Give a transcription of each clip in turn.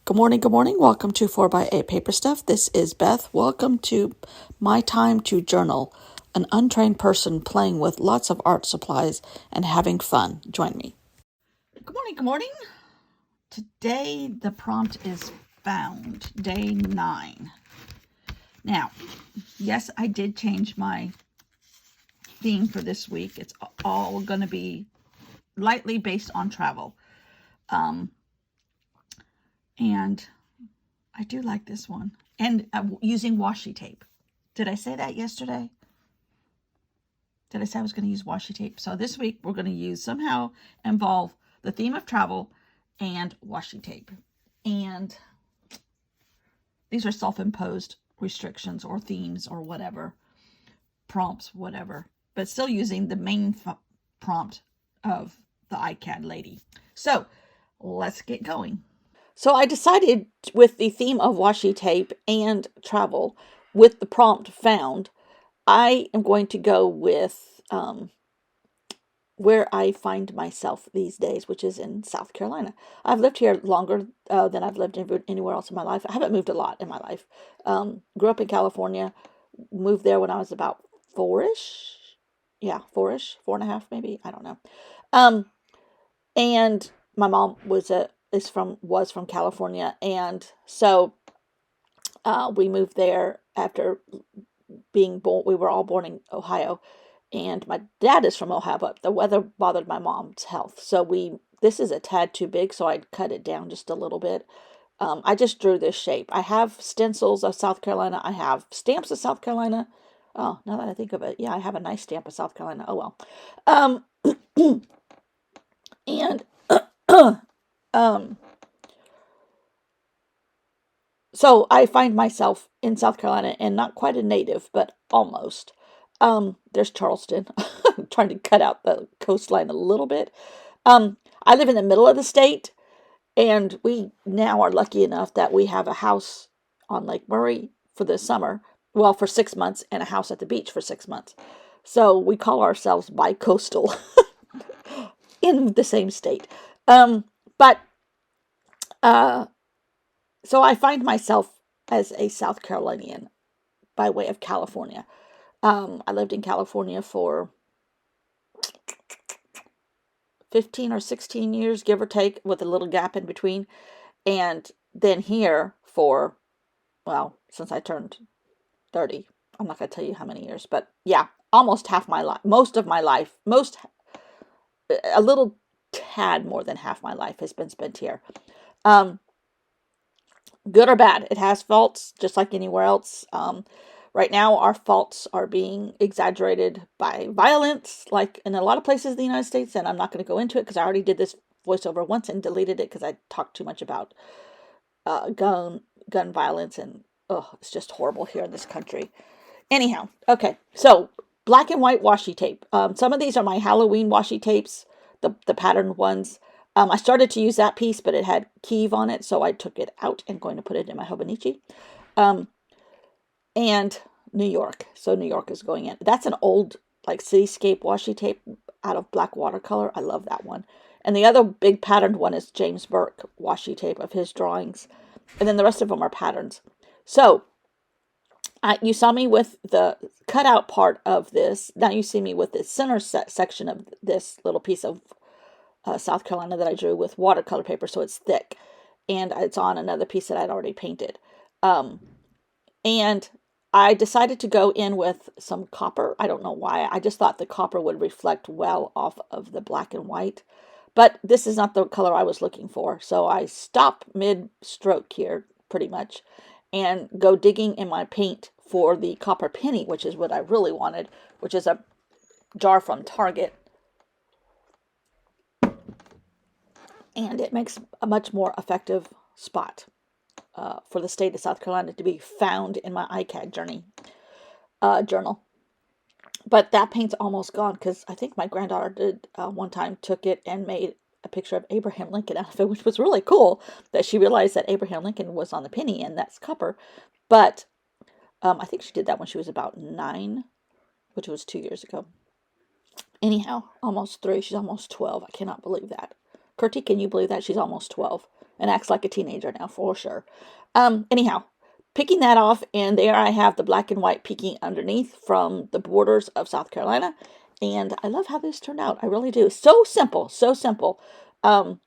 Good morning, good morning. Welcome to 4x8 Paper Stuff. This is Beth. Welcome to My Time to Journal, an untrained person playing with lots of art supplies and having fun. Join me. Good morning, good morning. Today the prompt is found, day 9. Now, yes, I did change my theme for this week. It's all going to be lightly based on travel. And I do like this one. And using washi tape. Did I say that yesterday? Did I say I was going to use washi tape? So this week we're going to somehow involve the theme of travel and washi tape. And these are self-imposed restrictions or themes or whatever. Prompts, whatever. But still using the main prompt of the ICAD lady. So let's get going. So I decided with the theme of washi tape and travel, with the prompt found, I am going to go with where I find myself these days, which is in South Carolina. I've lived here longer than I've lived anywhere else in my life. I haven't moved a lot in my life. Grew up in California, moved there when I was about 4-ish. Yeah, 4-ish, 4.5 maybe. I don't know. And my mom was from California, and so we moved there after being born. We were all born in Ohio, and my dad is from Ohio, but the weather bothered my mom's health, so this is a tad too big, so I cut it down just a little bit. I just drew this shape. I have stencils of South Carolina. I have stamps of South Carolina. Oh, now that I think of it, yeah, I have a nice stamp of South Carolina. Oh well. And so I find myself in South Carolina, and not quite a native, but almost. There's Charleston. I'm trying to cut out the coastline a little bit. I live in the middle of the state, and we now are lucky enough that we have a house on Lake Murray for the summer, well, for 6 months, and a house at the beach for 6 months. So we call ourselves bi-coastal in the same state. But so I find myself as a South Carolinian by way of California. I lived in California for 15 or 16 years, give or take, with a little gap in between. And then here for, well, since I turned 30. I'm not going to tell you how many years, but yeah, almost half my life, most of my life, a little tad more than half my life has been spent here. Good or bad, it has faults, just like anywhere else. Right now, our faults are being exaggerated by violence, like in a lot of places in the United States, and I'm not going to go into it because I already did this voiceover once and deleted it because I talked too much about gun violence, and it's just horrible here in this country. Anyhow, okay, so black and white washi tape. Some of these are my Halloween washi tapes, the patterned ones. I started to use that piece, but it had Kiev on it, so I took it out and going to put it in my Hobonichi. And New York. So New York is going in. That's an old, like, cityscape washi tape out of black watercolor. I love that one. And the other big patterned one is James Burke washi tape of his drawings. And then the rest of them are patterns. So you saw me with the cutout part of this. Now you see me with the center section of this little piece of South Carolina that I drew with watercolor paper, so it's thick. And it's on another piece that I'd already painted. And I decided to go in with some copper. I don't know why. I just thought the copper would reflect well off of the black and white. But this is not the color I was looking for. So I stop mid-stroke here, pretty much, and go digging in my paint for the copper penny, which is what I really wanted, which is a jar from Target. And it makes a much more effective spot for the state of South Carolina to be found in my ICAD journal. But that paint's almost gone because I think my granddaughter did one time, took it and made a picture of Abraham Lincoln out of it, which was really cool that she realized that Abraham Lincoln was on the penny and that's copper. But I think she did that when she was about 9, which was 2 years ago. Anyhow, almost 3. She's almost 12. I cannot believe that. Kurtie, can you believe that? She's almost 12. and acts like a teenager now for sure. Anyhow, picking that off, and there I have the black and white peeking underneath from the borders of South Carolina. And I love how this turned out. I really do. So simple, so simple. Um,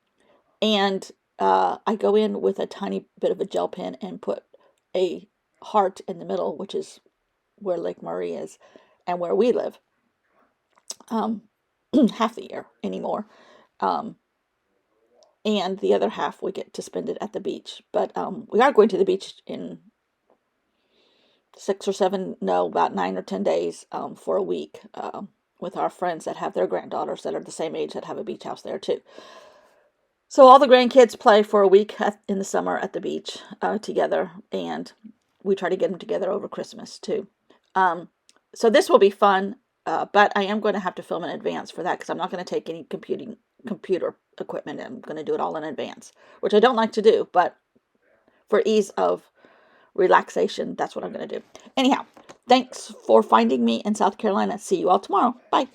and I go in with a tiny bit of a gel pen and put a heart in the middle, which is where Lake Murray is and where we live, um, half the year anymore. Um, and the other half we get to spend it at the beach. But we are going to the beach in 6 or 7, no, about 9 or 10 days for a week with our friends that have their granddaughters that are the same age that have a beach house there too. So all the grandkids play for a week in the summer at the beach together, and we try to get them together over Christmas too. So this will be fun, but I am going to have to film in advance for that because I'm not going to take any computer equipment. I'm going to do it all in advance, which I don't like to do, but for ease of relaxation, that's what I'm going to do. Anyhow, thanks for finding me in South Carolina. See you all tomorrow. Bye.